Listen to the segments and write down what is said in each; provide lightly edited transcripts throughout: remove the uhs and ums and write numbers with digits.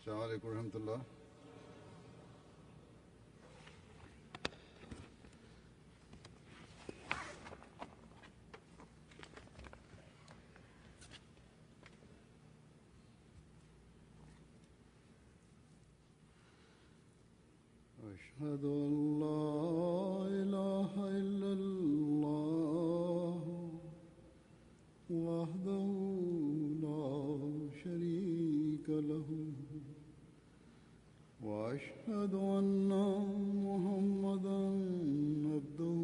السلام عليكم ورحمة الله. أشهد أن لا إله إلا الله وحده لا شريك له وأشهد أن محمدا عبده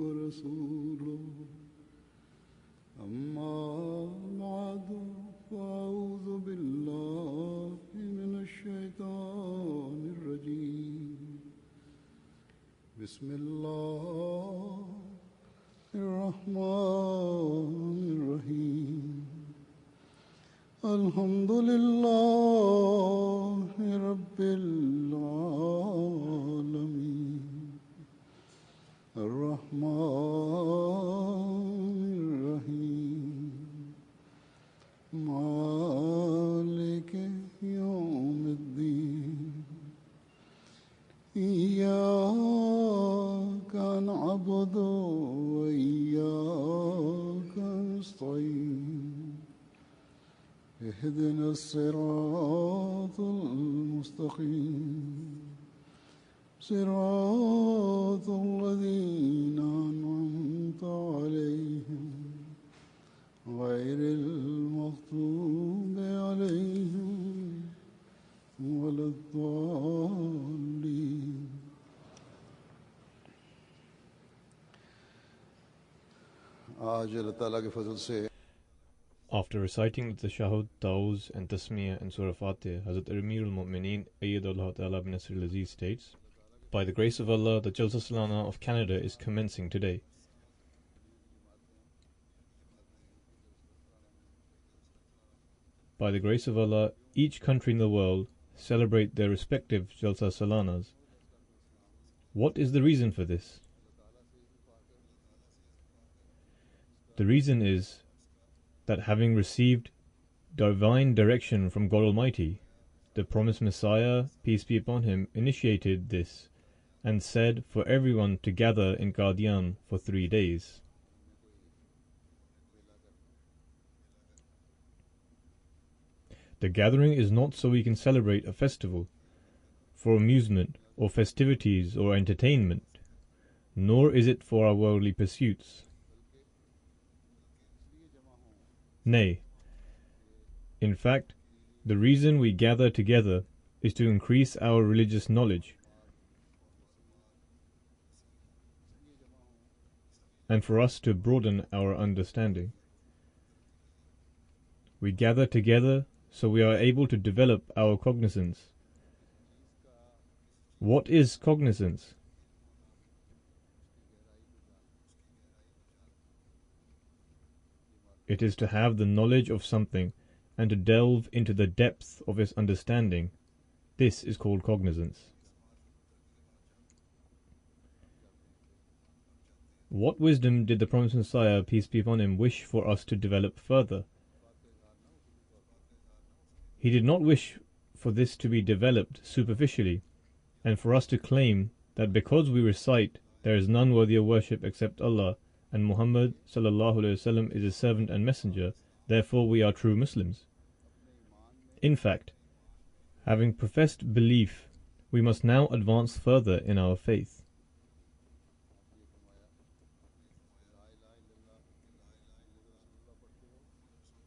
ورسوله أما بعد فأعوذ بالله من الشيطان الرجيم بسم الله الرحمن الرحيم الحمد لله رب العالمين الرحمن الرحيم مالك يوم الدين إياك نعبد وإياك نستعين اهدنا الصراط المستقيم صراط الذين أنعمت عليهم غير المغضوب عليهم ولا الضالين. आज अल्लाह ताला के फजल से After reciting the Tashahhud, Ta'awuz and Tasmiyah and Surah Fatih, Hazrat Amir al-Mu'mineen Ayyadullah Ta'ala bin Nasr al-Aziz states, by the grace of Allah, the Jalsa Salana of Canada is commencing today. By the grace of Allah, each country in the world celebrate their respective Jalsa Salanas. What is the reason for this? The reason is that having received divine direction from God Almighty, the promised Messiah, peace be upon him, initiated this and said for everyone to gather in Qadian for 3 days. The gathering is not so we can celebrate a festival, for amusement or festivities or entertainment, nor is it for our worldly pursuits. Nay, in fact, the reason we gather together is to increase our religious knowledge and for us to broaden our understanding. We gather together so we are able to develop our cognizance. What is cognizance? It is to have the knowledge of something and to delve into the depth of its understanding. This is called cognizance. What wisdom did the promised Messiah, peace be upon him, wish for us to develop further? He did not wish for this to be developed superficially, and for us to claim that because we recite there is none worthy of worship except Allah, and Muhammad sallallahu alaihi wasallam is his servant and messenger, therefore we are true Muslims. In fact, having professed belief, we must now advance further in our faith.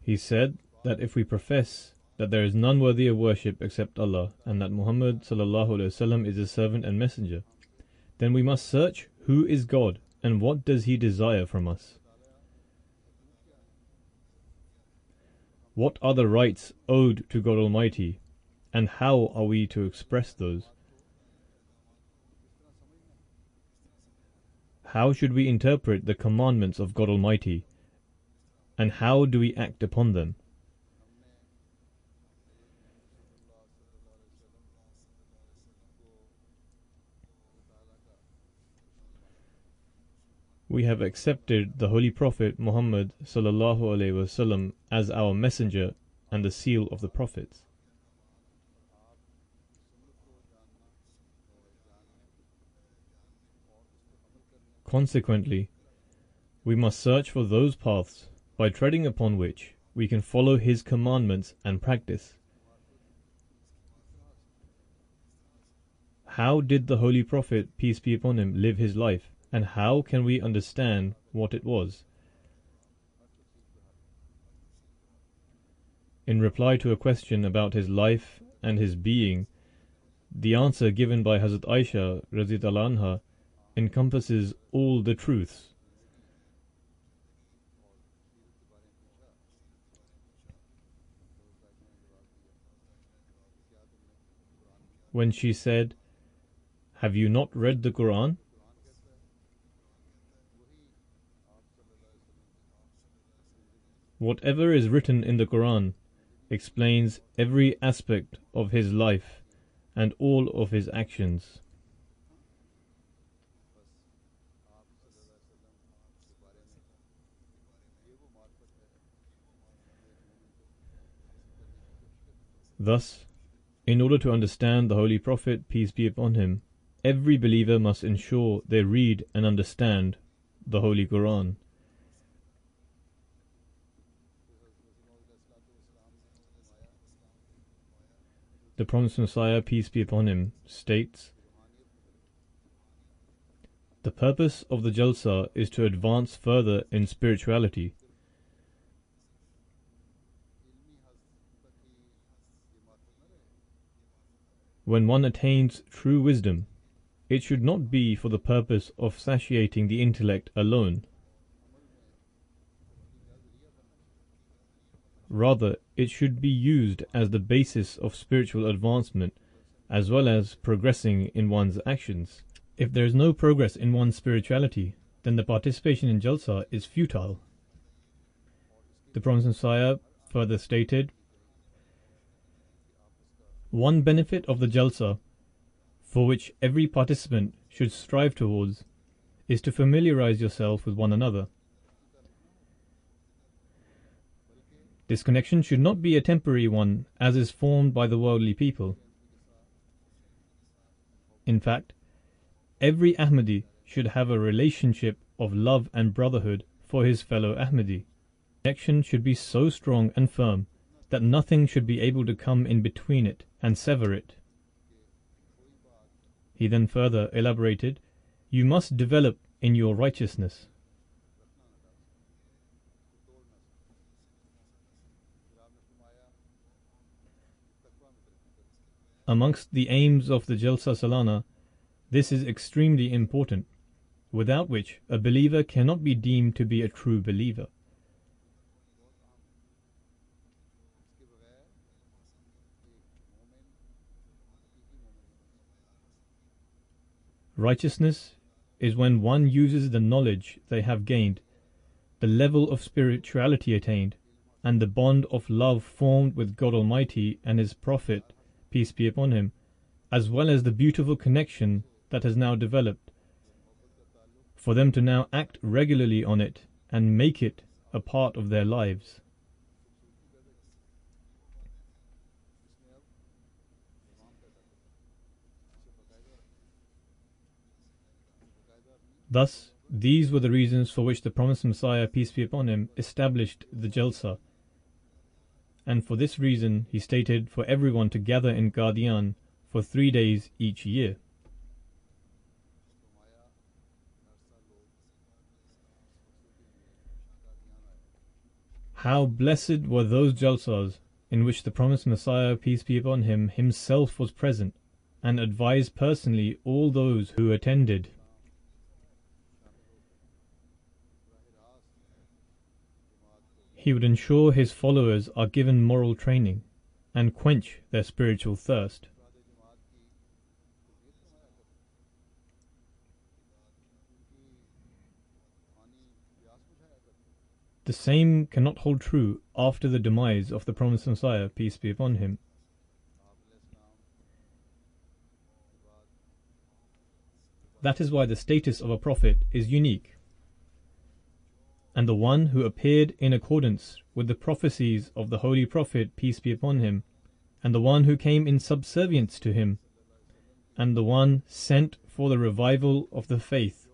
He said that if we profess that there is none worthy of worship except Allah, and that Muhammad sallallahu alaihi wasallam is his servant and messenger, then we must search who is God and what does he desire from us. What are the rights owed to God Almighty, and how are we to express those? How should we interpret the commandments of God Almighty, and how do we act upon them? We have accepted the Holy Prophet Muhammad sallallahu alaihi wasallam as our messenger and the seal of the prophets. Consequently, we must search for those paths by treading upon which we can follow his commandments and practice. How did the Holy Prophet, peace be upon him, live his life, and how can we understand what it was? In reply to a question about his life and his being, the answer given by Hazrat Aisha radhiyallahu anha encompasses all the truths. When she said, "Have you not read the Quran?" Whatever is written in the Quran explains every aspect of his life and all of his actions. Thus, in order to understand the Holy Prophet, peace be upon him, every believer must ensure they read and understand the Holy Quran. The Promised Messiah, peace be upon him, states, "The purpose of the Jalsa is to advance further in spirituality. When one attains true wisdom, it should not be for the purpose of satiating the intellect alone. Rather, it should be used as the basis of spiritual advancement as well as progressing in one's actions. If there is no progress in one's spirituality, then the participation in Jalsa is futile." The Promised Messiah further stated, "One benefit of the Jalsa, for which every participant should strive towards, is to familiarize yourself with one another. This connection should not be a temporary one as is formed by the worldly people. In fact, every Ahmadi should have a relationship of love and brotherhood for his fellow Ahmadi. The connection should be so strong and firm that nothing should be able to come in between it and sever it." He then further elaborated, "You must develop in your righteousness. Amongst the aims of the Jalsa Salana, this is extremely important, without which a believer cannot be deemed to be a true believer. Righteousness is when one uses the knowledge they have gained, the level of spirituality attained, and the bond of love formed with God Almighty and His Prophet, peace be upon him, as well as the beautiful connection that has now developed, for them to now act regularly on it and make it a part of their lives. Thus, these were the reasons for which the Promised Messiah, peace be upon him, established the Jalsa. And for this reason, he stated for everyone to gather in Qadian for 3 days each year. How blessed were those Jalsas in which the Promised Messiah, peace be upon him, himself was present and advised personally all those who attended. He would ensure his followers are given moral training and quench their spiritual thirst. The same cannot hold true after the demise of the Promised Messiah, peace be upon him. That is why the status of a prophet is unique, and the one who appeared in accordance with the prophecies of the Holy Prophet, peace be upon him, and the one who came in subservience to him, and the one sent for the revival of the faith,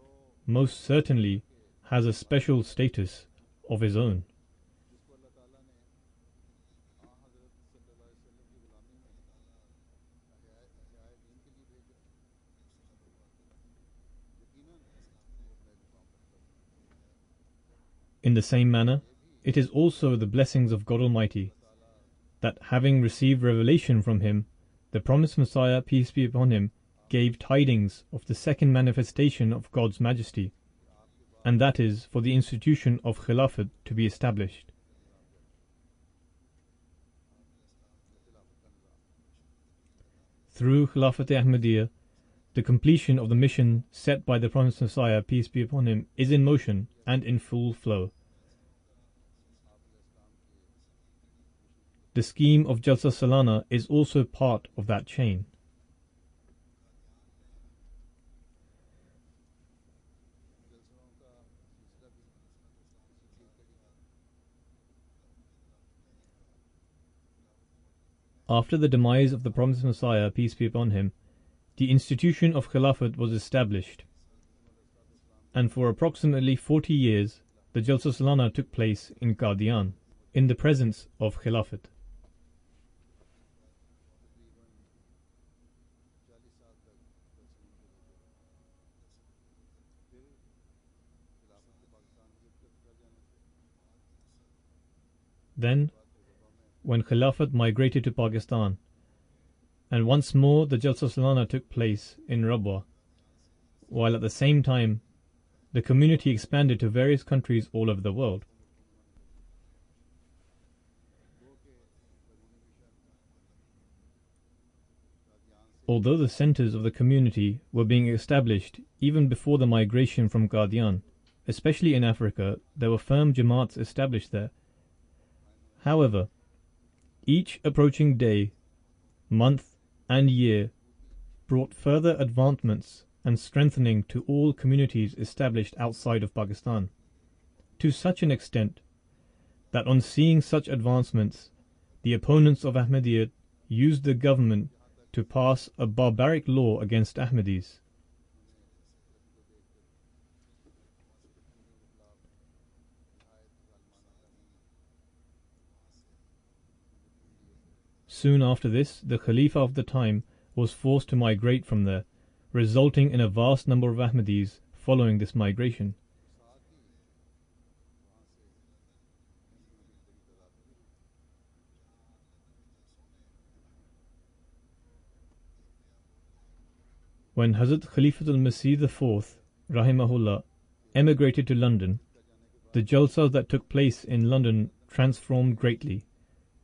most certainly has a special status of his own. In the same manner, it is also the blessings of God Almighty that, having received revelation from Him, the promised Messiah, peace be upon him, gave tidings of the second manifestation of God's majesty, and that is for the institution of Khilafat to be established. Through Khilafat Ahmadiyya, the completion of the mission set by the promised Messiah, peace be upon him, is in motion and in full flow. The scheme of Jalsa Salana is also part of that chain. After the demise of the promised Messiah, peace be upon him, the institution of Khilafat was established, and for approximately 40 years the Jalsa Salana took place in Qadian, in the presence of Khilafat. Then, when Khilafat migrated to Pakistan, and once more the Jalsa Salana took place in Rabwa, while at the same time the community expanded to various countries all over the world. Although the centers of the community were being established even before the migration from Qadian, especially in Africa, there were firm Jamaats established there. However, each approaching day, month, and year brought further advancements and strengthening to all communities established outside of Pakistan, to such an extent that on seeing such advancements, the opponents of Ahmadiyyat used the government to pass a barbaric law against Ahmadis. Soon after this, the Khalifa of the time was forced to migrate from there, resulting in a vast number of Ahmadis following this migration. When Hazrat Khalifatul Masih IV, rahimahullah, emigrated to London, the jalsas that took place in London transformed greatly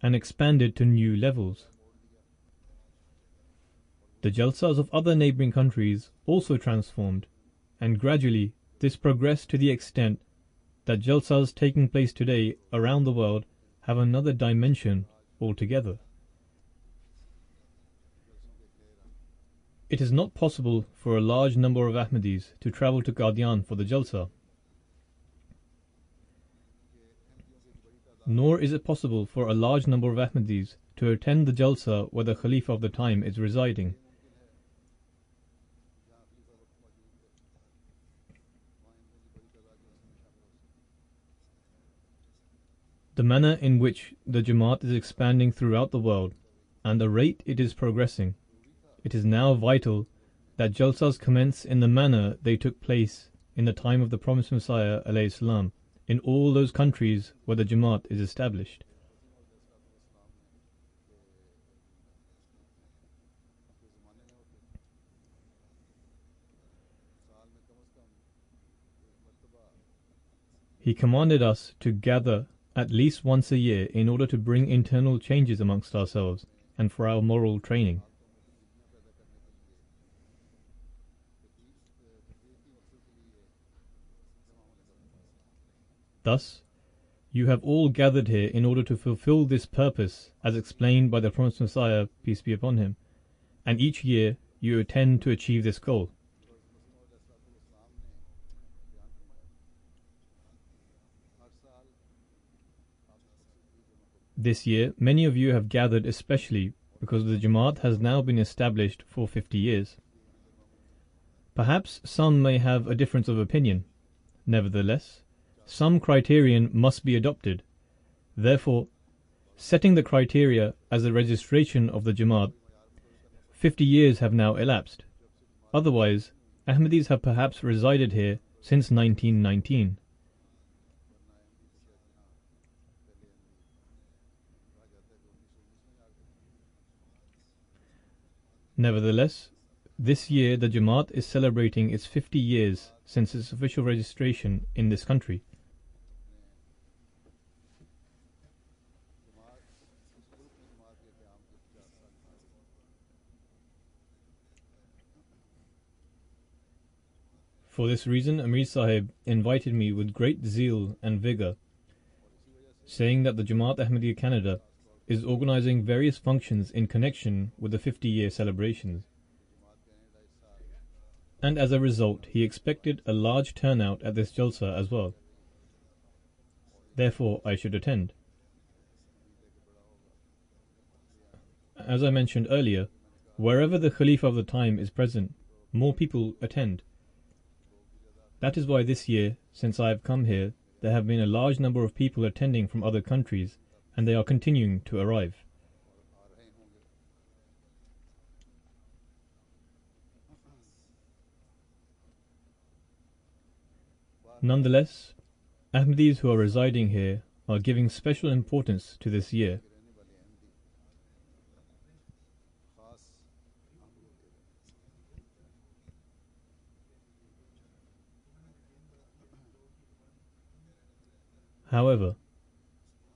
and expanded to new levels. The jalsas of other neighbouring countries also transformed, and gradually this progressed to the extent that jalsas taking place today around the world have another dimension altogether. It is not possible for a large number of Ahmadis to travel to Qadian for the jalsa, nor is it possible for a large number of Ahmadis to attend the jalsa where the Khalifa of the time is residing. The manner in which the Jamaat is expanding throughout the world and the rate it is progressing, it is now vital that jalsas commence in the manner they took place in the time of the promised Messiah alayhi salam, in all those countries where the Jamaat is established. He commanded us to gather at least once a year in order to bring internal changes amongst ourselves and for our moral training. Thus, you have all gathered here in order to fulfill this purpose as explained by the promised Messiah, peace be upon him, and each year you attend to achieve this goal. This year, many of you have gathered especially because the Jamaat has now been established for 50 years. Perhaps some may have a difference of opinion. Nevertheless, some criterion must be adopted. Therefore, setting the criteria as the registration of the Jamaat, 50 years have now elapsed. Otherwise, Ahmadis have perhaps resided here since 1919. Nevertheless, this year the Jamaat is celebrating its 50 years since its official registration in this country. For this reason, Amir Sahib invited me with great zeal and vigour, saying that the Jamaat Ahmadiyya Canada is organising various functions in connection with the 50-year celebrations. And as a result, he expected a large turnout at this Jalsa as well. Therefore, I should attend. As I mentioned earlier, wherever the Khalifa of the time is present, more people attend. That is why this year, since I have come here, there have been a large number of people attending from other countries, and they are continuing to arrive. Nonetheless, Ahmadis who are residing here are giving special importance to this year. However,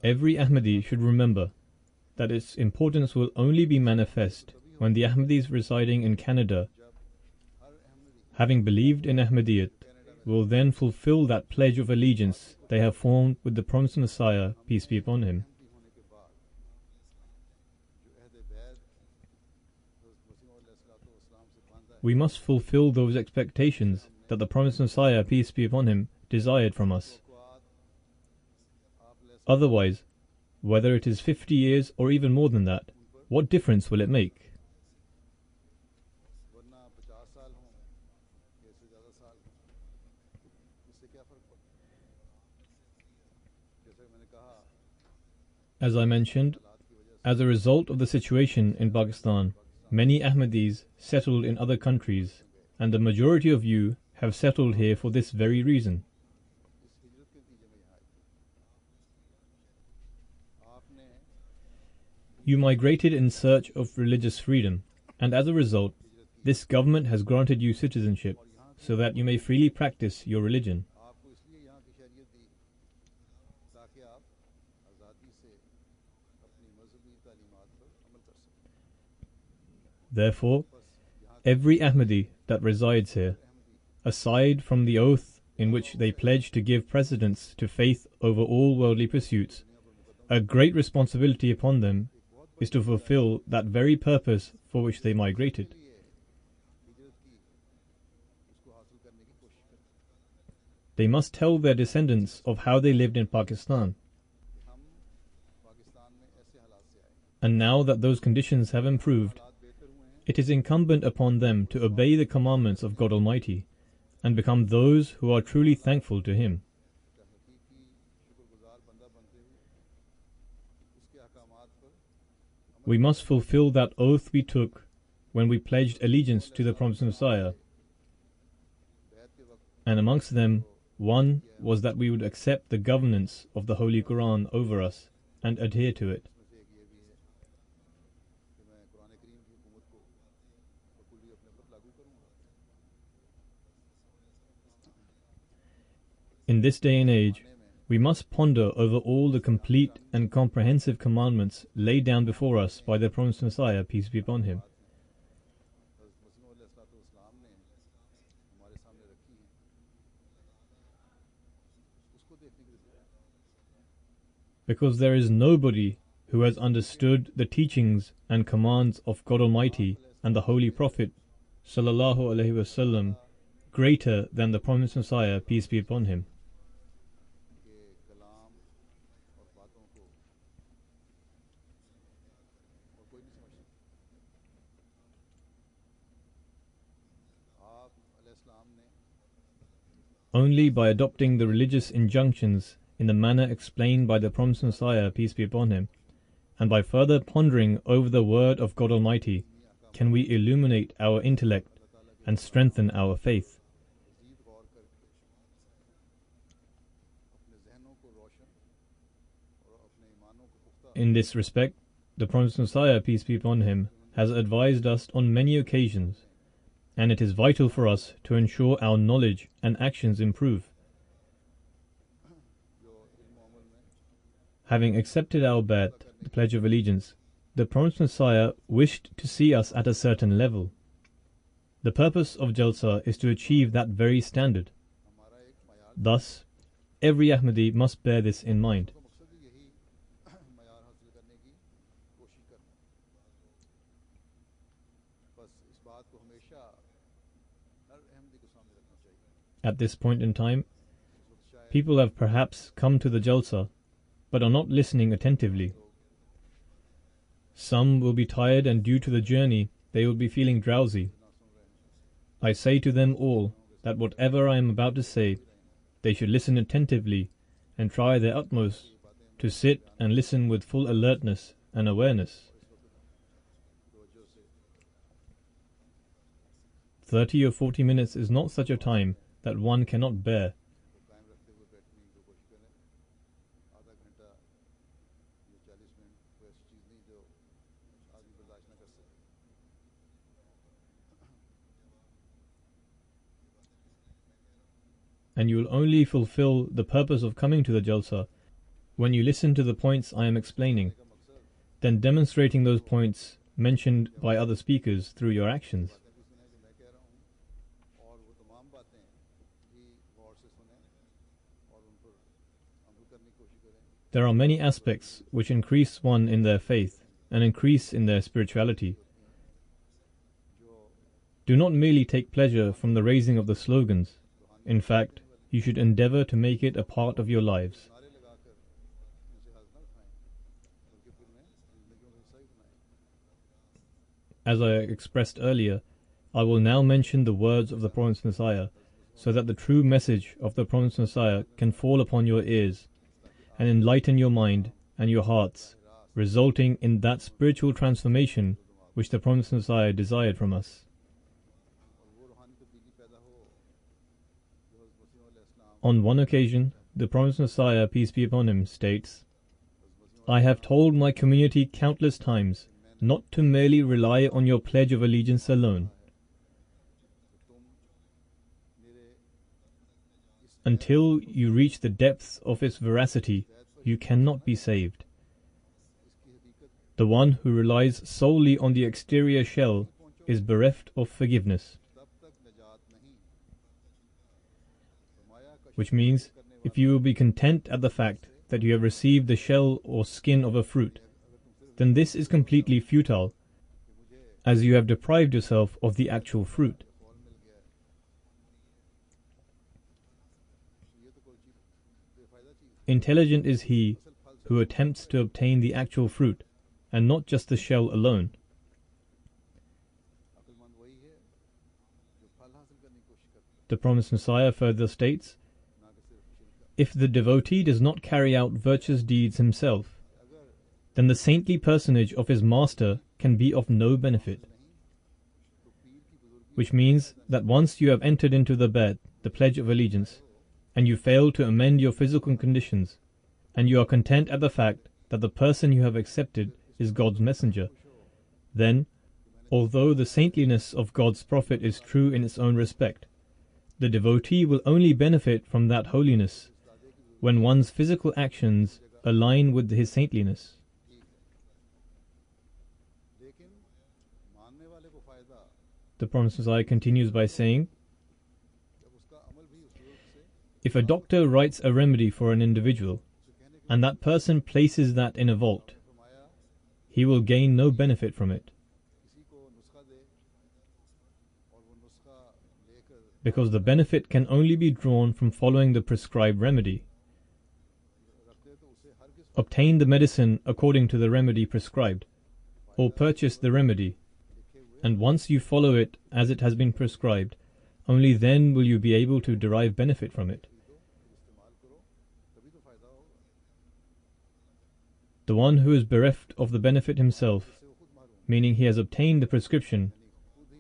every Ahmadi should remember that its importance will only be manifest when the Ahmadis residing in Canada, having believed in Ahmadiyyat, will then fulfill that pledge of allegiance they have formed with the promised Messiah, peace be upon him. We must fulfill those expectations that the promised Messiah, peace be upon him, desired from us. Otherwise, whether it is 50 years or even more than that, what difference will it make? As I mentioned, as a result of the situation in Pakistan, many Ahmadis settled in other countries, and the majority of you have settled here for this very reason. You migrated in search of religious freedom, and as a result, this government has granted you citizenship so that you may freely practice your religion. Therefore, every Ahmadi that resides here, aside from the oath in which they pledge to give precedence to faith over all worldly pursuits, a great responsibility upon them is to fulfill that very purpose for which they migrated. They must tell their descendants of how they lived in Pakistan. And now that those conditions have improved, it is incumbent upon them to obey the commandments of God Almighty and become those who are truly thankful to Him. We must fulfill that oath we took when we pledged allegiance to the promised Messiah. And amongst them, one was that we would accept the governance of the Holy Quran over us and adhere to it. In this day and age, we must ponder over all the complete and comprehensive commandments laid down before us by the promised Messiah, peace be upon him. Because there is nobody who has understood the teachings and commands of God Almighty and the Holy Prophet sallallahu alaihi wasallam greater than the promised Messiah, peace be upon him. Only by adopting the religious injunctions in the manner explained by the promised Messiah, peace be upon him, and by further pondering over the word of God Almighty, can we illuminate our intellect and strengthen our faith. In this respect, the promised Messiah, peace be upon him, has advised us on many occasions, and it is vital for us to ensure our knowledge and actions improve. Having accepted our bet, the Pledge of Allegiance, the promised Messiah wished to see us at a certain level. The purpose of Jalsa is to achieve that very standard. Thus, every Ahmadi must bear this in mind. At this point in time, people have perhaps come to the Jalsa, but are not listening attentively. Some will be tired, and due to the journey, they will be feeling drowsy. I say to them all that whatever I am about to say, they should listen attentively and try their utmost to sit and listen with full alertness and awareness. 30 or 40 minutes is not such a time that one cannot bear. And you will only fulfill the purpose of coming to the Jalsa when you listen to the points I am explaining, then demonstrating those points mentioned by other speakers through your actions. There are many aspects which increase one in their faith and increase in their spirituality. Do not merely take pleasure from the raising of the slogans. In fact, you should endeavor to make it a part of your lives. As I expressed earlier, I will now mention the words of the promised Messiah, so that the true message of the promised Messiah can fall upon your ears and enlighten your mind and your hearts, resulting in that spiritual transformation which the promised Messiah desired from us. On one occasion, the promised Messiah, peace be upon him, states, "I have told my community countless times not to merely rely on your pledge of allegiance alone. Until you reach the depths of its veracity, you cannot be saved. The one who relies solely on the exterior shell is bereft of forgiveness." Which means, if you will be content at the fact that you have received the shell or skin of a fruit, then this is completely futile, as you have deprived yourself of the actual fruit. Intelligent is he who attempts to obtain the actual fruit, and not just the shell alone. The promised Messiah further states, "If the devotee does not carry out virtuous deeds himself, then the saintly personage of his master can be of no benefit." Which means that once you have entered into the bed, the pledge of allegiance, and you fail to amend your physical conditions, and you are content at the fact that the person you have accepted is God's messenger, then, although the saintliness of God's prophet is true in its own respect, the devotee will only benefit from that holiness when one's physical actions align with his saintliness. The promised Messiah continues by saying, "If a doctor writes a remedy for an individual, and that person places that in a vault, he will gain no benefit from it, because the benefit can only be drawn from following the prescribed remedy. Obtain the medicine according to the remedy prescribed, or purchase the remedy, and once you follow it as it has been prescribed, Only then will you be able to derive benefit from it. The one who is bereft of the benefit himself, meaning he has obtained the prescription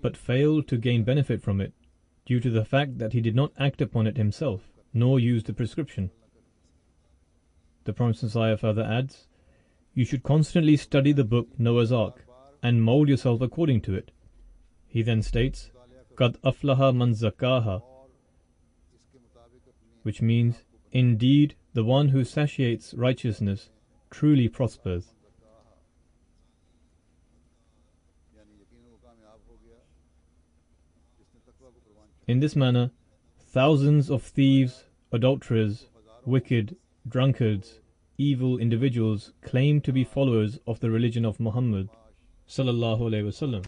but failed to gain benefit from it due to the fact that he did not act upon it himself, nor use the prescription. The Promised Messiah further adds, you should constantly study the book Noah's Ark and mold yourself according to it. He then states, Qad aflaha man zakkaha, which means, indeed, the one who satiates righteousness truly prospers. In this manner, thousands of thieves, adulterers, wicked, drunkards, evil individuals claim to be followers of the religion of Muhammad sallallahu alaihi wasallam.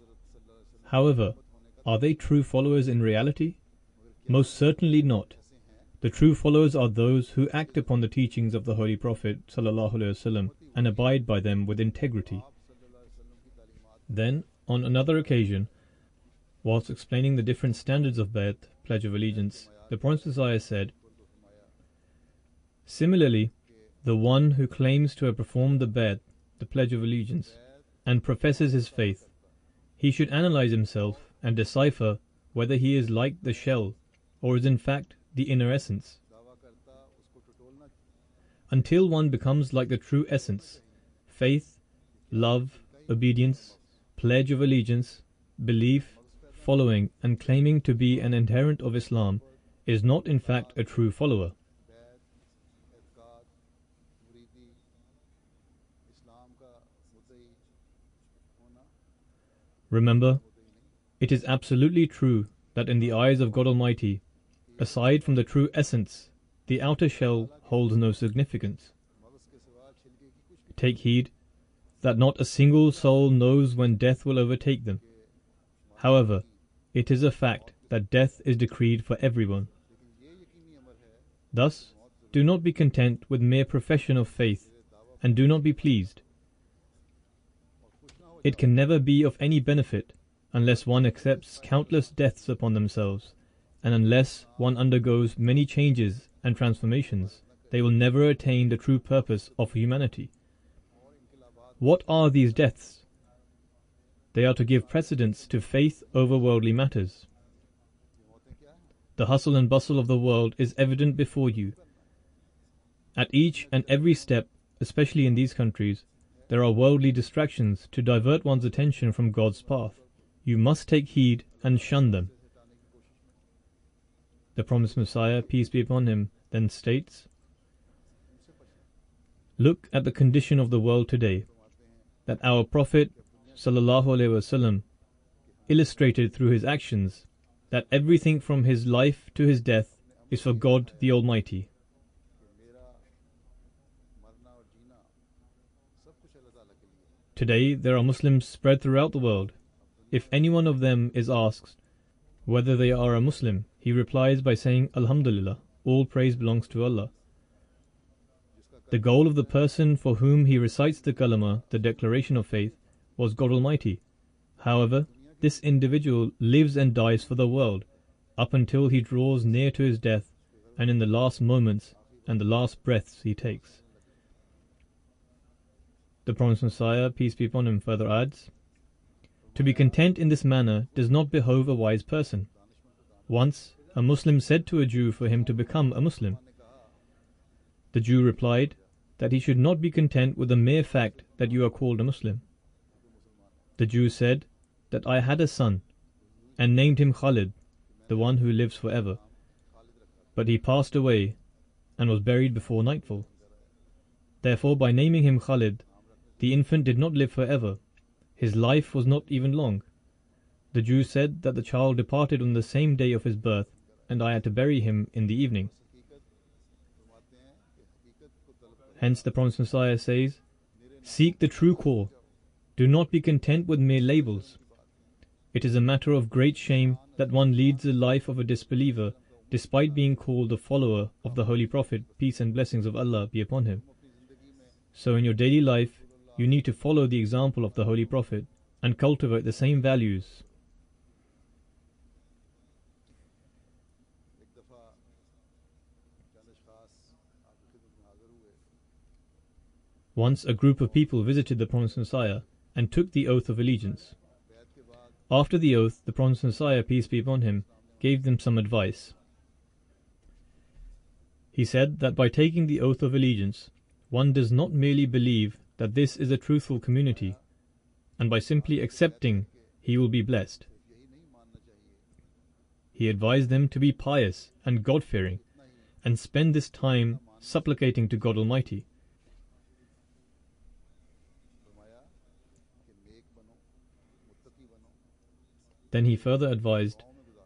However, are they true followers in reality? Most certainly not. The true followers are those who act upon the teachings of the Holy Prophet sallallahu alaihi wasallam and abide by them with integrity. Then, on another occasion, whilst explaining the different standards of Bay'at, Pledge of Allegiance, the Prophet Messiah said, similarly, the one who claims to have performed the Bay'at, the Pledge of Allegiance, and professes his faith, he should analyze himself and decipher whether he is like the shell or is in fact the inner essence. Until one becomes like the true essence, faith, love, obedience, pledge of allegiance, belief, following and claiming to be an adherent of Islam is not in fact a true follower. Remember, it is absolutely true that in the eyes of God Almighty, aside from the true essence, the outer shell holds no significance. Take heed that not a single soul knows when death will overtake them. However, it is a fact that death is decreed for everyone. Thus, do not be content with mere profession of faith, and do not be pleased. It can never be of any benefit unless one accepts countless deaths upon themselves, and unless one undergoes many changes and transformations, they will never attain the true purpose of humanity. What are these deaths? They are to give precedence to faith over worldly matters. The hustle and bustle of the world is evident before you. At each and every step, especially in these countries, there are worldly distractions to divert one's attention from God's path. You must take heed and shun them. The Promised Messiah, peace be upon him, then states, look at the condition of the world today, that our Prophet sallallahu alaihi wasallam illustrated through his actions that everything from his life to his death is for God the Almighty. Today there are Muslims spread throughout the world. If any one of them is asked whether they are a Muslim, he replies by saying, Alhamdulillah, all praise belongs to Allah. The goal of the person for whom he recites the kalama, the declaration of faith, was God Almighty. However, this individual lives and dies for the world, up until he draws near to his death, and in the last moments and the last breaths he takes. The Promised Messiah, peace be upon him, further adds, to be content in this manner does not behove a wise person. Once, a Muslim said to a Jew for him to become a Muslim. The Jew replied that he should not be content with the mere fact that you are called a Muslim. The Jew said that I had a son, and named him Khalid, the one who lives forever. But he passed away, and was buried before nightfall. Therefore, by naming him Khalid, the infant did not live forever. His life was not even long. The Jew said that the child departed on the same day of his birth, and I had to bury him in the evening. Hence the Promised Messiah says, seek the true core. Do not be content with mere labels. It is a matter of great shame that one leads the life of a disbeliever despite being called a follower of the Holy Prophet, peace and blessings of Allah be upon him. So in your daily life, you need to follow the example of the Holy Prophet and cultivate the same values. Once a group of people visited the Promised Messiah and took the oath of allegiance. After the oath, the Promised Messiah, peace be upon him, gave them some advice. He said that by taking the oath of allegiance, one does not merely believe that this is a truthful community, and by simply accepting, he will be blessed. He advised them to be pious and God-fearing, and spend this time supplicating to God Almighty. Then he further advised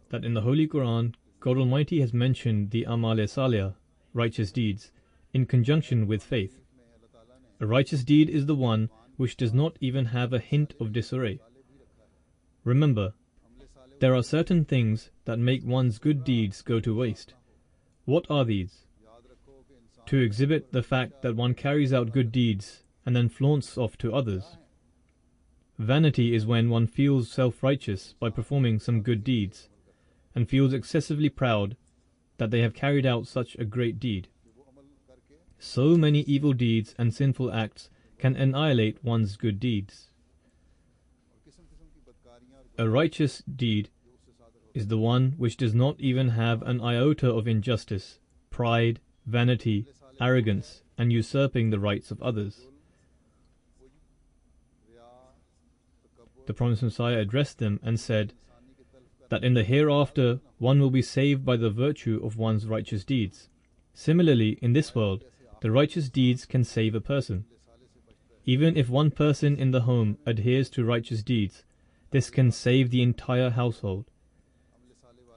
that in the Holy Quran, God Almighty has mentioned the Amal-e-Salih, righteous deeds, in conjunction with faith. A righteous deed is the one which does not even have a hint of disarray. Remember, there are certain things that make one's good deeds go to waste. What are these? To exhibit the fact that one carries out good deeds and then flaunts off to others. Vanity is when one feels self-righteous by performing some good deeds, and feels excessively proud that they have carried out such a great deed. So many evil deeds and sinful acts can annihilate one's good deeds. A righteous deed is the one which does not even have an iota of injustice, pride, vanity, arrogance, and usurping the rights of others. The Promised Messiah addressed them and said that in the hereafter one will be saved by the virtue of one's righteous deeds. Similarly, in this world, the righteous deeds can save a person. Even if one person in the home adheres to righteous deeds, this can save the entire household.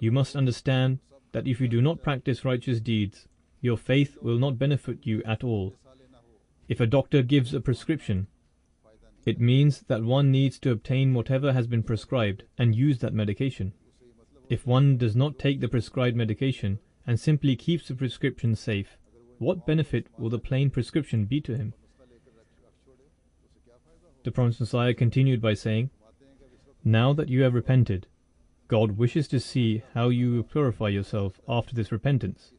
You must understand that if you do not practice righteous deeds, your faith will not benefit you at all. If a doctor gives a prescription, it means that one needs to obtain whatever has been prescribed and use that medication. If one does not take the prescribed medication and simply keeps the prescription safe, what benefit will the plain prescription be to him? The Promised Messiah continued by saying, "Now that you have repented, God wishes to see how you will purify yourself after this repentance.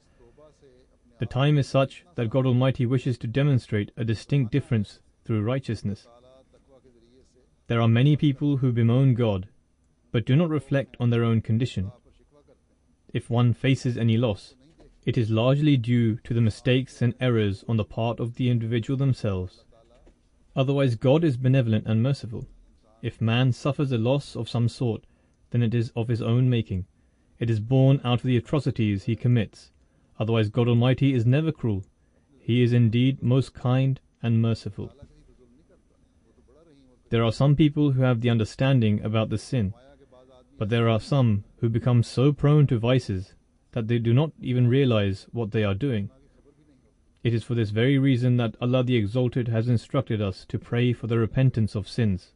The time is such that God Almighty wishes to demonstrate a distinct difference through righteousness. There are many people who bemoan God, but do not reflect on their own condition. If one faces any loss, it is largely due to the mistakes and errors on the part of the individual themselves. Otherwise, God is benevolent and merciful. If man suffers a loss of some sort, then it is of his own making. It is born out of the atrocities he commits. Otherwise, God Almighty is never cruel. He is indeed most kind and merciful." There are some people who have the understanding about the sin, but there are some who become so prone to vices that they do not even realize what they are doing. It is for this very reason that Allah the Exalted has instructed us to pray for the repentance of sins.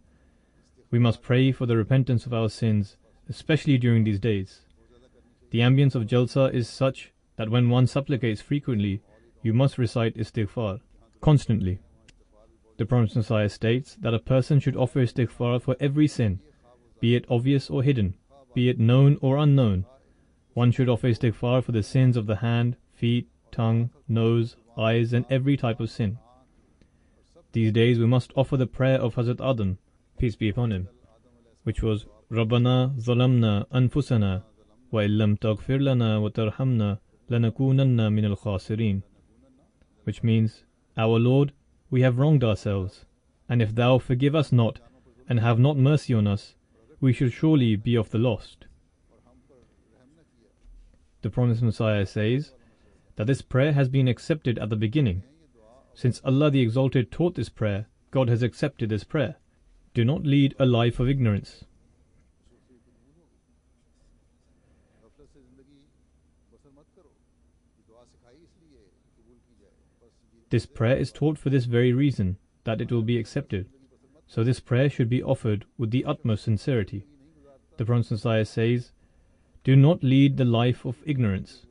We must pray for the repentance of our sins, especially during these days. The ambience of Jalsa is such that when one supplicates frequently, you must recite istighfar constantly. The Promised Messiah states that a person should offer istighfar for every sin, be it obvious or hidden, be it known or unknown. One should offer istighfar for the sins of the hand, feet, tongue, nose, eyes, and every type of sin. These days we must offer the prayer of Hazrat Adam, peace be upon him, which was Rabbana zalamna anfusana wa illam taghfir lana wa tarhamna lanakunanna min al-khasirin, which means, Our Lord, we have wronged ourselves, and if thou forgive us not, and have not mercy on us, we shall surely be of the lost. The Promised Messiah says that this prayer has been accepted at the beginning. Since Allah the Exalted taught this prayer, God has accepted this prayer. Do not lead a life of ignorance. This prayer is taught for this very reason, that it will be accepted. So this prayer should be offered with the utmost sincerity. The Prophet Messiah says, "Do not lead the life of ignorance."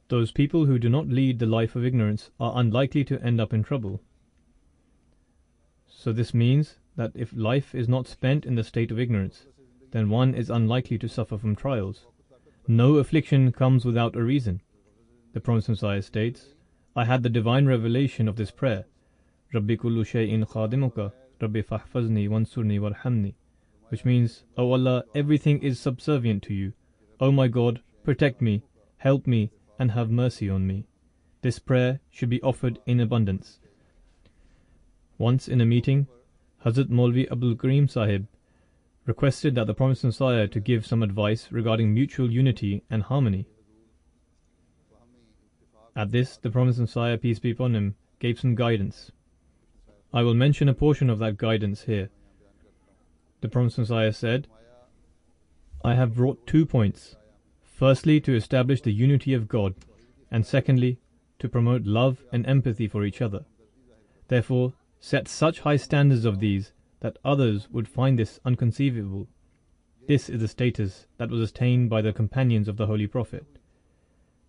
Those people who do not lead the life of ignorance are unlikely to end up in trouble. So this means that if life is not spent in the state of ignorance, then one is unlikely to suffer from trials. No affliction comes without a reason. The Prophet Messiah states, I had the divine revelation of this prayer, Rabbi kullu shay'in khadimuka, Rabbi fahfazni wansurni warhamni, which means, O Allah, everything is subservient to you. O my God, protect me, help me, and have mercy on me. This prayer should be offered in abundance. Once in a meeting, Hazrat Maulvi Abdul Karim Sahib requested that the Promised Messiah to give some advice regarding mutual unity and harmony. At this, the Promised Messiah, peace be upon him, gave some guidance. I will mention a portion of that guidance here. The Promised Messiah said, I have brought 2 points. Firstly, to establish the unity of God, and secondly, to promote love and empathy for each other. Therefore, set such high standards of these that others would find this unconceivable. This is the status that was attained by the companions of the Holy Prophet.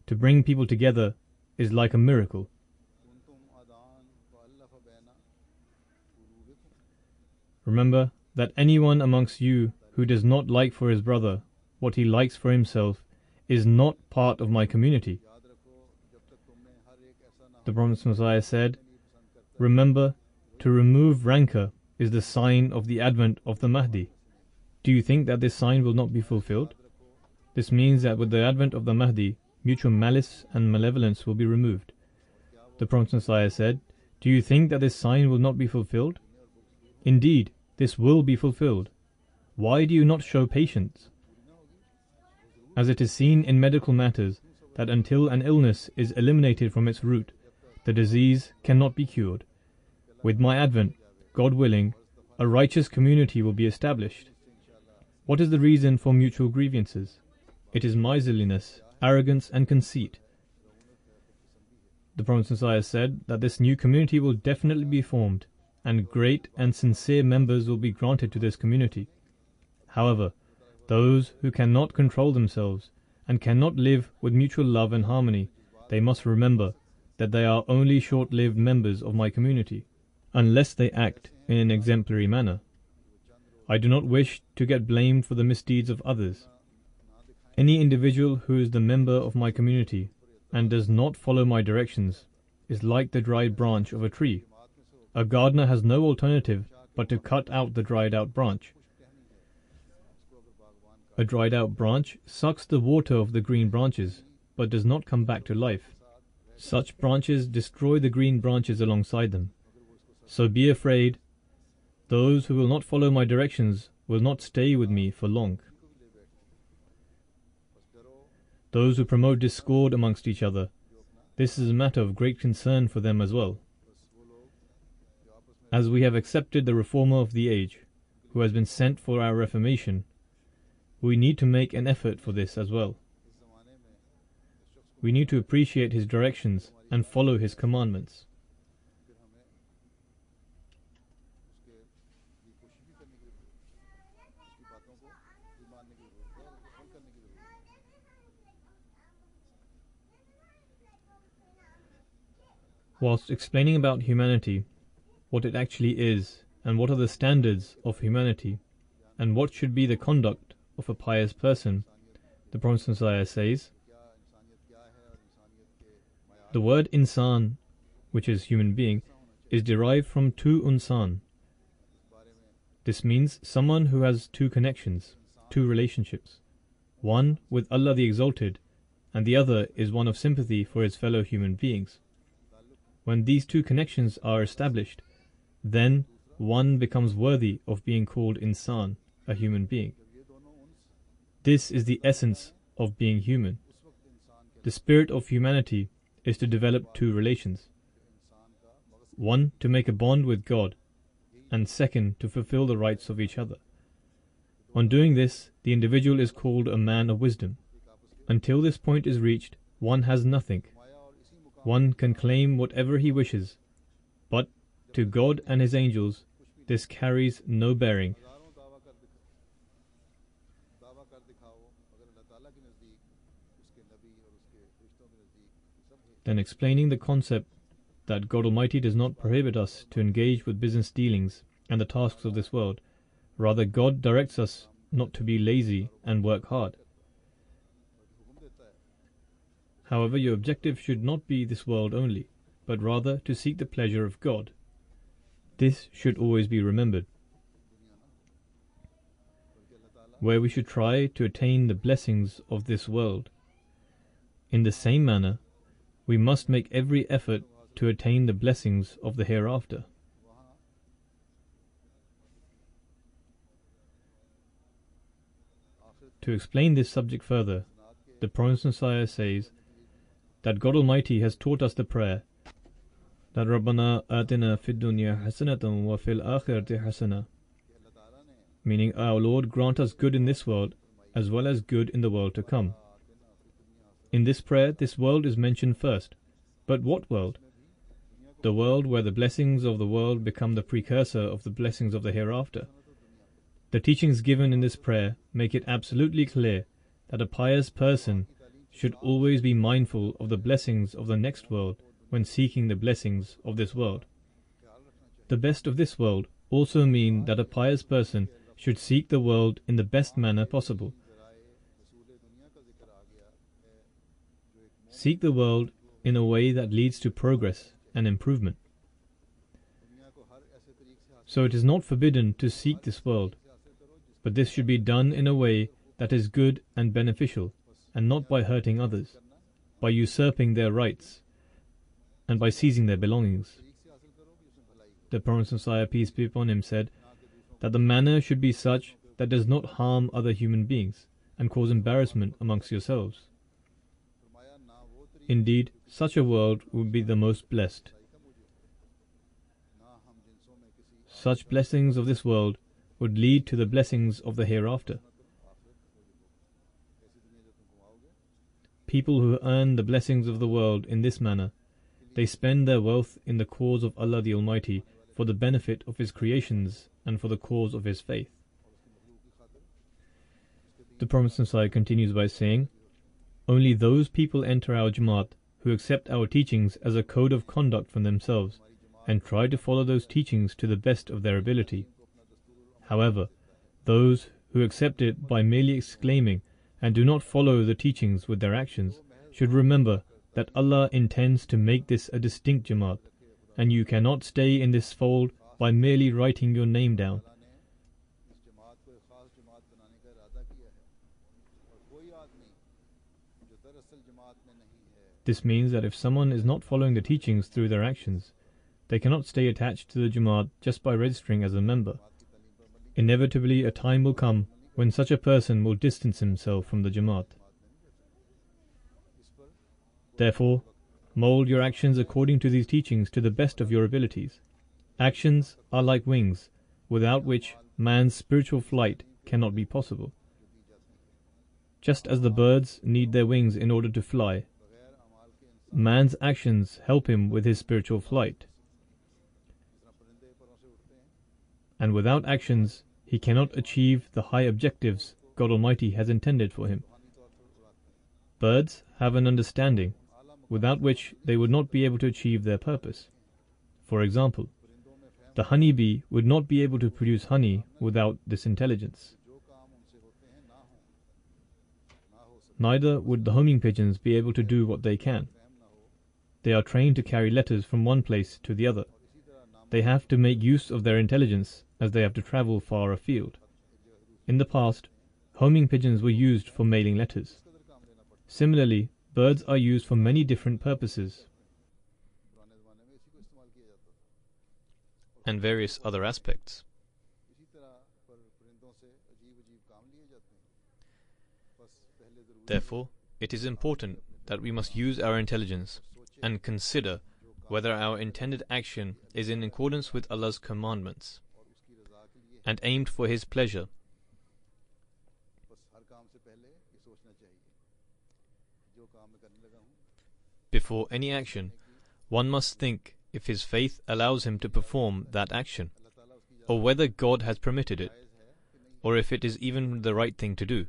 To bring people together is like a miracle. Remember that anyone amongst you who does not like for his brother what he likes for himself is not part of my community. The Prophet Messiah said, remember, to remove rancor is the sign of the advent of the Mahdi. Do you think that this sign will not be fulfilled? This means that with the advent of the Mahdi, mutual malice and malevolence will be removed. The Prophet Messiah said, do you think that this sign will not be fulfilled? Indeed, this will be fulfilled. Why do you not show patience? As it is seen in medical matters that until an illness is eliminated from its root, the disease cannot be cured. With my advent, God willing, a righteous community will be established. What is the reason for mutual grievances? It is miserliness, arrogance, and conceit. The Prophet Messiah said that this new community will definitely be formed, and great and sincere members will be granted to this community. However, those who cannot control themselves and cannot live with mutual love and harmony, they must remember that they are only short-lived members of my community, unless they act in an exemplary manner. I do not wish to get blamed for the misdeeds of others. Any individual who is the member of my community and does not follow my directions is like the dried branch of a tree. A gardener has no alternative but to cut out the dried out branch. A dried out branch sucks the water of the green branches, but does not come back to life. Such branches destroy the green branches alongside them. So be afraid, those who will not follow my directions will not stay with me for long. Those who promote discord amongst each other, this is a matter of great concern for them as well. As we have accepted the reformer of the age, who has been sent for our reformation, we need to make an effort for this as well. We need to appreciate his directions and follow his commandments. Whilst explaining about humanity, what it actually is, and what are the standards of humanity, and what should be the conduct of a pious person, the Prophet Messiah says, the word insan, which is human being, is derived from two unsan. This means someone who has two connections, two relationships, one with Allah the Exalted, and the other is one of sympathy for his fellow human beings. When these two connections are established, then one becomes worthy of being called insan, a human being. This is the essence of being human. The spirit of humanity is to develop two relations. One, to make a bond with God, and second, to fulfill the rights of each other. On doing this, the individual is called a man of wisdom. Until this point is reached, one has nothing. One can claim whatever he wishes, but to God and his angels, this carries no bearing. Then explaining the concept that God Almighty does not prohibit us to engage with business dealings and the tasks of this world. Rather, God directs us not to be lazy and work hard. However, your objective should not be this world only, but rather to seek the pleasure of God. This should always be remembered. Where we should try to attain the blessings of this world, in the same manner, we must make every effort to attain the blessings of the hereafter. To explain this subject further, the Prophet Messiah says that God Almighty has taught us the prayer that Rabbana atina fid dunya hasanatan wa fil akhirati hasana, meaning, our Lord, grant us good in this world as well as good in the world to come. In this prayer, this world is mentioned first. But what world? The world where the blessings of the world become the precursor of the blessings of the hereafter. The teachings given in this prayer make it absolutely clear that a pious person should always be mindful of the blessings of the next world when seeking the blessings of this world. The best of this world also mean that a pious person should seek the world in the best manner possible. Seek the world in a way that leads to progress and improvement. So it is not forbidden to seek this world, but this should be done in a way that is good and beneficial, and not by hurting others, by usurping their rights, and by seizing their belongings. The Prophet Messiah, peace be upon him, said that the manner should be such that does not harm other human beings and cause embarrassment amongst yourselves. Indeed, such a world would be the most blessed. Such blessings of this world would lead to the blessings of the hereafter. People who earn the blessings of the world in this manner, they spend their wealth in the cause of Allah the Almighty for the benefit of His creations and for the cause of His faith. The Prophet Messiah continues by saying, only those people enter our Jamaat who accept our teachings as a code of conduct from themselves and try to follow those teachings to the best of their ability. However, those who accept it by merely exclaiming and do not follow the teachings with their actions should remember that Allah intends to make this a distinct Jamaat, and you cannot stay in this fold by merely writing your name down. This means that if someone is not following the teachings through their actions, they cannot stay attached to the Jamaat just by registering as a member. Inevitably, a time will come when such a person will distance himself from the Jamaat. Therefore, mold your actions according to these teachings to the best of your abilities. Actions are like wings, without which man's spiritual flight cannot be possible. Just as the birds need their wings in order to fly, man's actions help him with his spiritual flight. And without actions, he cannot achieve the high objectives God Almighty has intended for him. Birds have an understanding, without which they would not be able to achieve their purpose. For example, the honeybee would not be able to produce honey without this intelligence. Neither would the homing pigeons be able to do what they can. They are trained to carry letters from one place to the other. They have to make use of their intelligence as they have to travel far afield. In the past, homing pigeons were used for mailing letters. Similarly, birds are used for many different purposes and various other aspects. Therefore, it is important that we must use our intelligence and consider whether our intended action is in accordance with Allah's commandments and aimed for His pleasure. Before any action, one must think if his faith allows him to perform that action, or whether God has permitted it, or if it is even the right thing to do.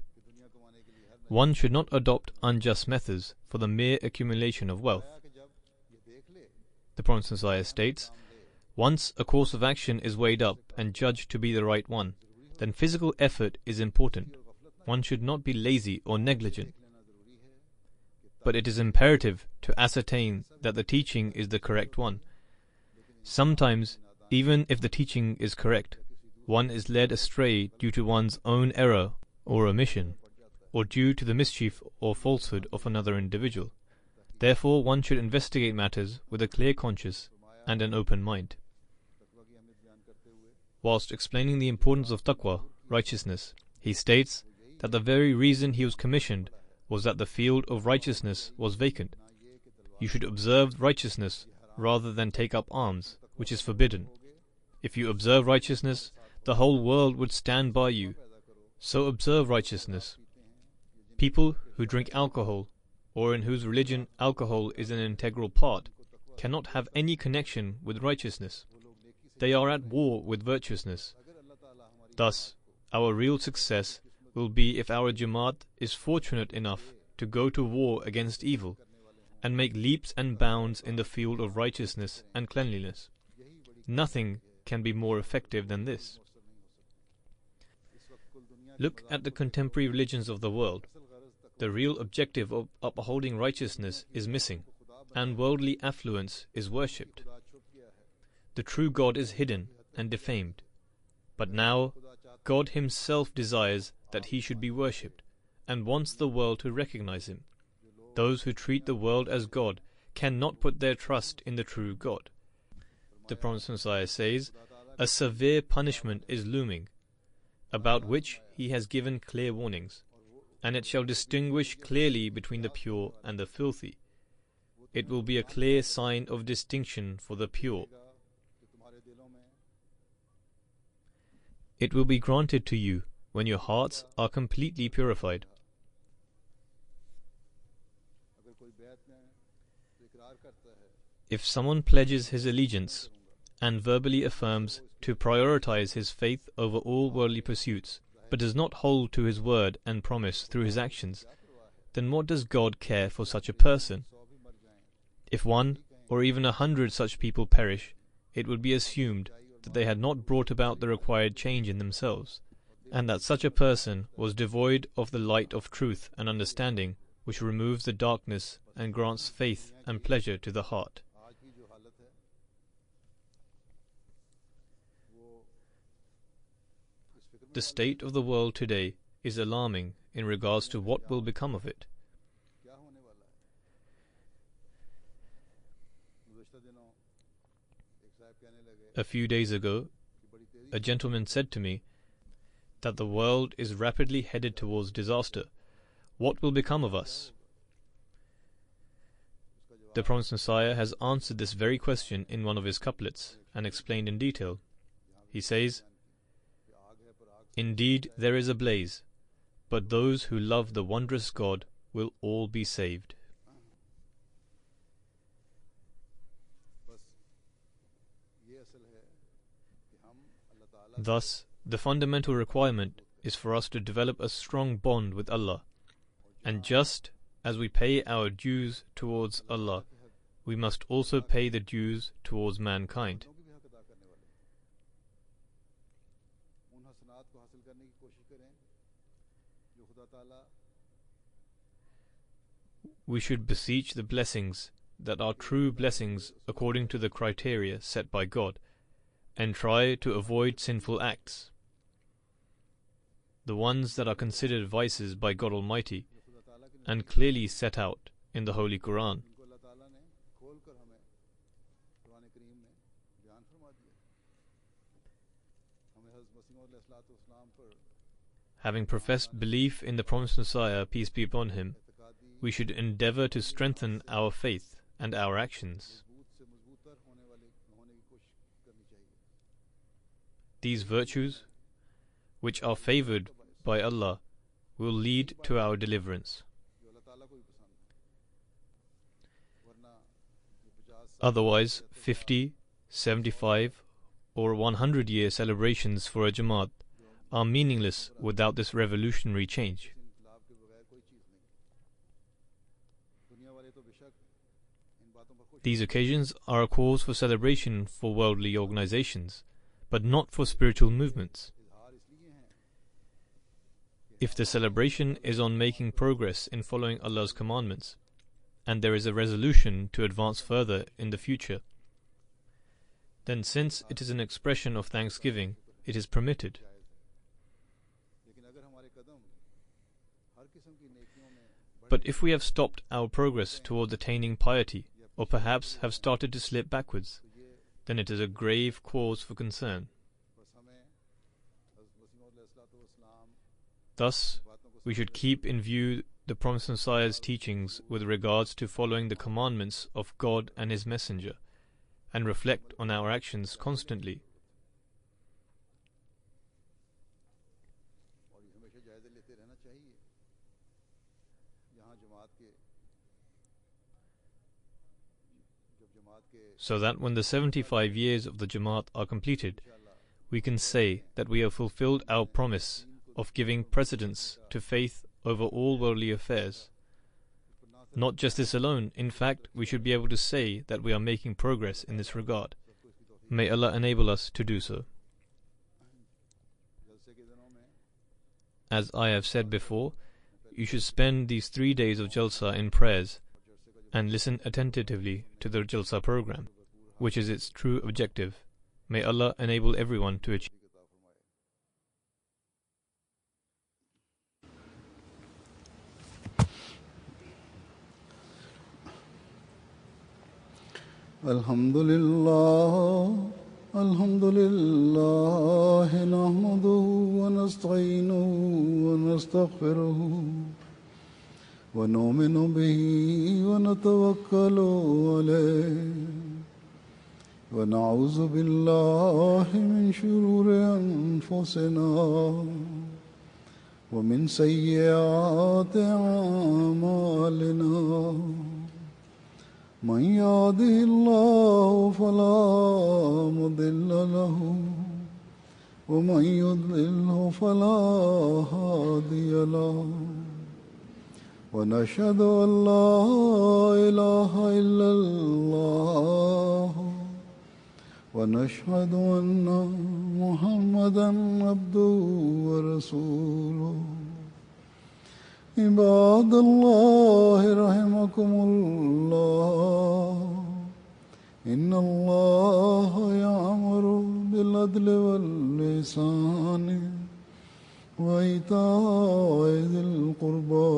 One should not adopt unjust methods for the mere accumulation of wealth. The Prophet Messiah states, once a course of action is weighed up and judged to be the right one, then physical effort is important. One should not be lazy or negligent. but it is imperative to ascertain that the teaching is the correct one. Sometimes, even if the teaching is correct, one is led astray due to one's own error or omission, or due to the mischief or falsehood of another individual. Therefore, one should investigate matters with a clear conscience and an open mind. Whilst explaining the importance of taqwa, righteousness, he states that the very reason he was commissioned was that the field of righteousness was vacant. You should observe righteousness rather than take up arms, which is forbidden. If you observe righteousness, the whole world would stand by you. So observe righteousness. People who drink alcohol, or in whose religion alcohol is an integral part, cannot have any connection with righteousness. They are at war with virtuousness. Thus, our real success will be if our Jamaat is fortunate enough to go to war against evil and make leaps and bounds in the field of righteousness and cleanliness. Nothing can be more effective than this. Look at the contemporary religions of the world. The real objective of upholding righteousness is missing, and worldly affluence is worshipped. The true God is hidden and defamed. But now, God himself desires that he should be worshipped, and wants the world to recognize him. Those who treat the world as God cannot put their trust in the true God. The Prophet Messiah says, a severe punishment is looming, about which he has given clear warnings, and it shall distinguish clearly between the pure and the filthy. It will be a clear sign of distinction for the pure. It will be granted to you when your hearts are completely purified. If someone pledges his allegiance and verbally affirms to prioritize his faith over all worldly pursuits, but does not hold to his word and promise through his actions, then what does God care for such a person? If 1 or even 100 such people perish, it would be assumed that they had not brought about the required change in themselves, and that such a person was devoid of the light of truth and understanding, which removes the darkness and grants faith and pleasure to the heart. The state of the world today is alarming in regards to what will become of it. A few days ago, a gentleman said to me that the world is rapidly headed towards disaster. What will become of us? The Promised Messiah has answered this very question in one of his couplets and explained in detail. He says, "Indeed there is a blaze, but those who love the wondrous God will all be saved." Thus, the fundamental requirement is for us to develop a strong bond with Allah, and just as we pay our dues towards Allah, we must also pay the dues towards mankind. We should beseech the blessings that are true blessings according to the criteria set by God, and try to avoid sinful acts, the ones that are considered vices by God Almighty and clearly set out in the Holy Quran. Having professed belief in the promised Messiah, peace be upon him, we should endeavor to strengthen our faith and our actions. These virtues, which are favored by Allah, will lead to our deliverance. Otherwise, 50, 75, or 100-year celebrations for a Jamaat are meaningless without this revolutionary change. These occasions are a cause for celebration for worldly organizations, but not for spiritual movements. If the celebration is on making progress in following Allah's commandments, and there is a resolution to advance further in the future, then since it is an expression of thanksgiving, it is permitted. But if we have stopped our progress towards attaining piety, or perhaps have started to slip backwards, then it is a grave cause for concern. Thus, we should keep in view the Promised Messiah's teachings with regards to following the commandments of God and His Messenger, and reflect on our actions constantly. So that when the 75 years of the Jamaat are completed, we can say that we have fulfilled our promise of giving precedence to faith over all worldly affairs. Not just this alone, in fact, we should be able to say that we are making progress in this regard. May Allah enable us to do so. As I have said before, you should spend these 3 days of Jalsa in prayers and listen attentively to the Jalsa program, which is its true objective. May Allah enable everyone to achieve. Alhamdulillah, alhamdulillah, nahmaduhu wa nasta'inuhu wa nastaghfiruhu wa nu'minu bihi wa natawakkalu alayhi wa na'udhu billahi min shururi anfusina wa min sayyiati a'malina. من يهده الله فلا مضل له ومن يضلله فلا هادي له ونشهد أن لا إله إلا الله ونشهد أن محمدا عبده ورسوله. عباد الله رحمكم الله إن الله يأمر بالعدل والإحسان وإيتاء ذي القربى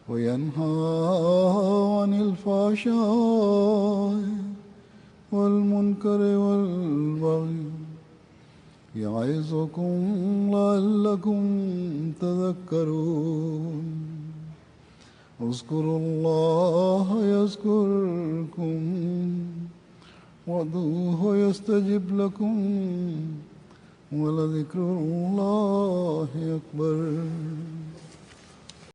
وينهى عن الفحشاء والمنكر والبغي يعظكم لعلكم تذكرون. اذكروا الله يذكركم وادعوه يستجب لكم ولذكر الله أكبر.